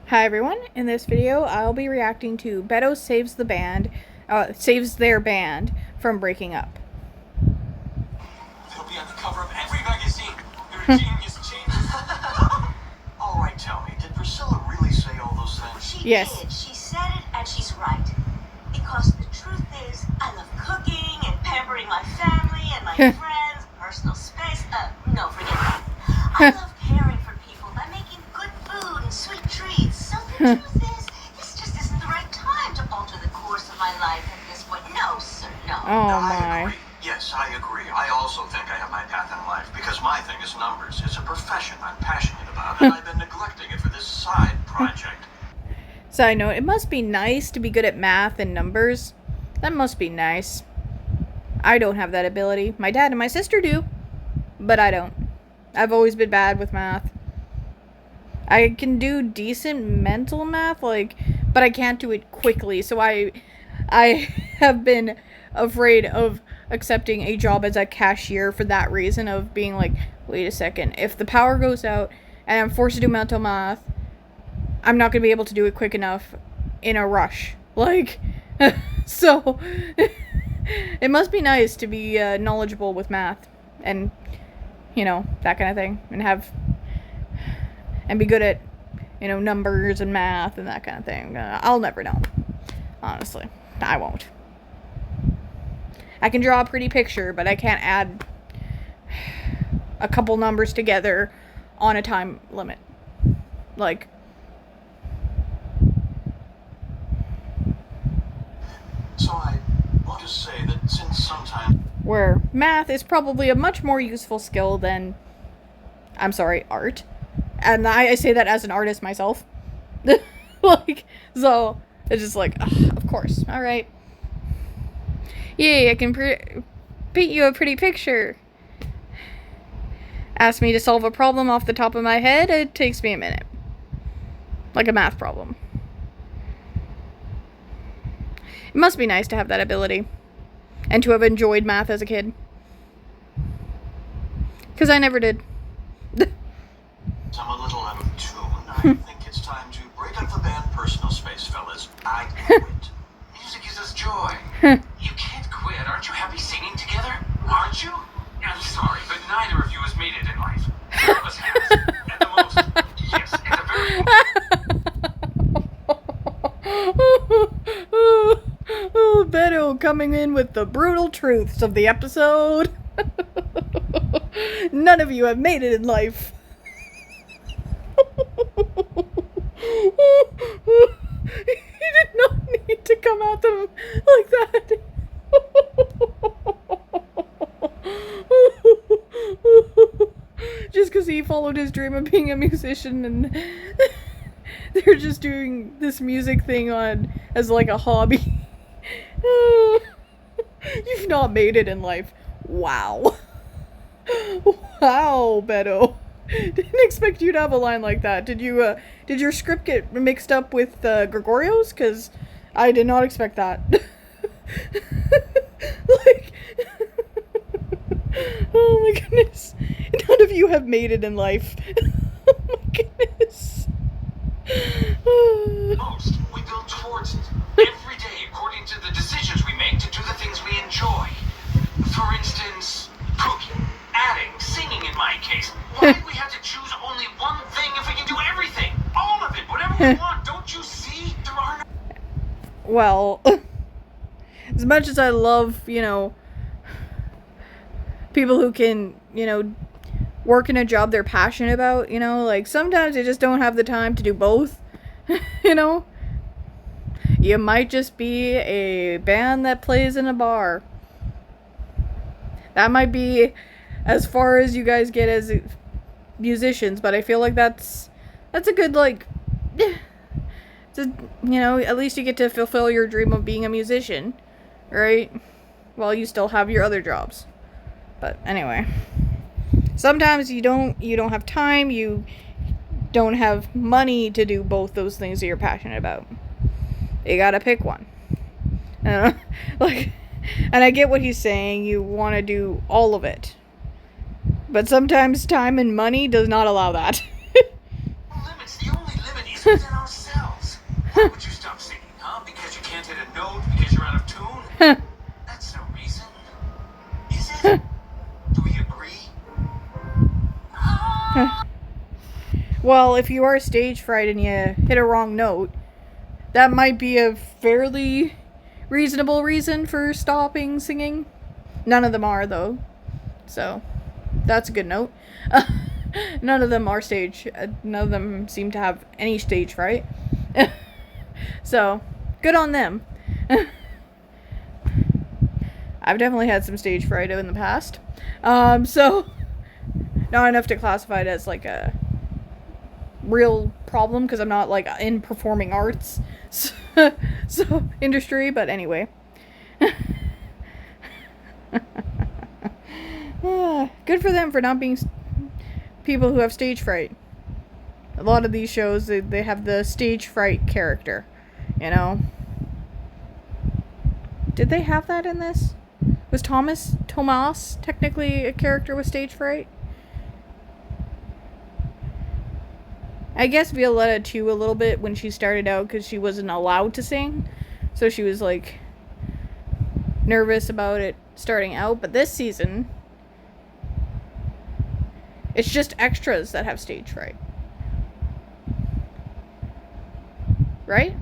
Hi everyone, in this video I'll be reacting to Beto saves their band from breaking up. They'll be on the cover of every magazine. They're genius changes. Alright, tell me, did Priscilla really say all those things? She Yes. did. She said it and she's right. Because the truth is, I love cooking and pampering my family and my friends, personal space. No, forget that. I love caring for people by making good food and sweet treats. So the truth is, this just isn't the right time to alter the course of my life at this point. No, sir, no. Oh I my. agree. Yes, I agree. I also think I have my path in life because my thing is numbers. It's a profession I'm passionate about, and I've been neglecting it for this side project. Side note, it must be nice to be good at math and numbers. That must be nice. I don't have that ability. My dad and my sister do, but I don't. I've always been bad with math. I can do decent mental math, but I can't do it quickly, so I have been afraid of accepting a job as a cashier for that reason of being like, wait a second, if the power goes out and I'm forced to do mental math, I'm not going to be able to do it quick enough in a rush. So, it must be nice to be knowledgeable with math and, that kind of thing. And be good at, numbers and math and that kind of thing. I'll never know. Honestly. I won't. I can draw a pretty picture, but I can't add a couple numbers together on a time limit. So I want to say that since sometimes... Where math is probably a much more useful skill than, art. And I say that as an artist myself. So, it's just of course, alright. Yay, I can paint you a pretty picture. Ask me to solve a problem off the top of my head, it takes me a minute. Like a math problem. It must be nice to have that ability. And to have enjoyed math as a kid. Because I never did. I'm a little out of tune. I think it's time to break up the band personal space, fellas. I quit. Music gives us joy. You can't quit. Aren't you happy singing together? Aren't you? I'm sorry, but neither of you has made it in life. None of us has. At the most, yes, at the very Oh, Beto coming in with the brutal truths of the episode. None of you have made it in life. He did not need to come at them like that. Just because he followed his dream of being a musician and they're just doing this music thing as a hobby. You've not made it in life. Wow. Wow, Beto. Didn't expect you to have a line like that. Did your script get mixed up with Gregorio's? Because I did not expect that. Oh my goodness. None of you have made it in life. Oh my goodness. most, we build towards it. Every day, according to the decisions we make to do the things we enjoy. For instance, cooking, adding, singing in my case. Why do we have to choose only one thing if we can do everything? All of it, whatever we want. Don't you see? There are no... Well, as much as I love, people who can, work in a job they're passionate about, sometimes they just don't have the time to do both, You might just be a band that plays in a bar. That might be as far as you guys get as musicians, but I feel like that's a good, at least you get to fulfill your dream of being a musician, right? While you still have your other jobs. But anyway, sometimes you don't have time, you don't have money to do both those things that you're passionate about. You gotta pick one. And I get what he's saying, you want to do all of it. But sometimes time and money does not allow that. limits. The only limit is musicians and ourselves. Why would you stop singing, huh? Because you can't hit a note? Because you're out of tune? That's no reason. Is it? Do we agree? Well, if you are stage fright and you hit a wrong note, that might be a fairly reasonable reason for stopping singing. None of them are, though. So, that's a good note. None of them are none of them seem to have any stage fright. So, good on them. I've definitely had some stage fright in the past. So, not enough to classify it as like a real problem because I'm not like in performing arts so industry, but anyway. Good for them for not being people who have stage fright. A lot of these shows, they have the stage fright character, you know. Did they have that in this? Was Tomas technically a character with stage fright? I guess Violetta too a little bit when she started out because she wasn't allowed to sing. So she was like nervous about it starting out. But this season, it's just extras that have stage fright. Right?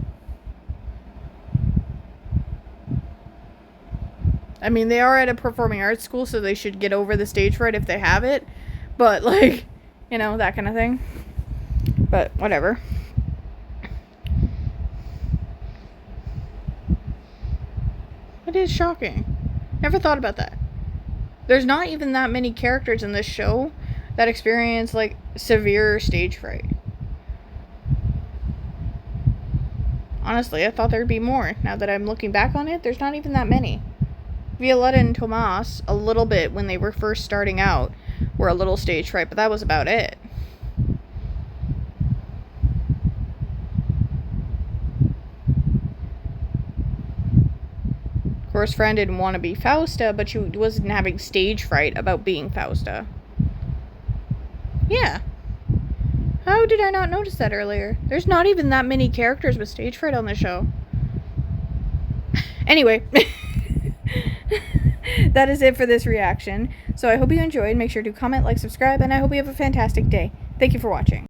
I mean, they are at a performing arts school, so they should get over the stage fright if they have it. But, like, you know, that kind of thing. But, whatever. It is shocking. Never thought about that. There's not even that many characters in this show that experience, like, severe stage fright. Honestly, I thought there'd be more. Now that I'm looking back on it, there's not even that many. Violetta and Tomas, a little bit when they were first starting out, were a little stage fright, but that was about it. Of course, Fran didn't want to be Fausta, but she wasn't having stage fright about being Fausta. Yeah. How did I not notice that earlier? There's not even that many characters with stage fright on the show. Anyway. That is it for this reaction. So I hope you enjoyed. Make sure to comment, like, subscribe, and I hope you have a fantastic day. Thank you for watching.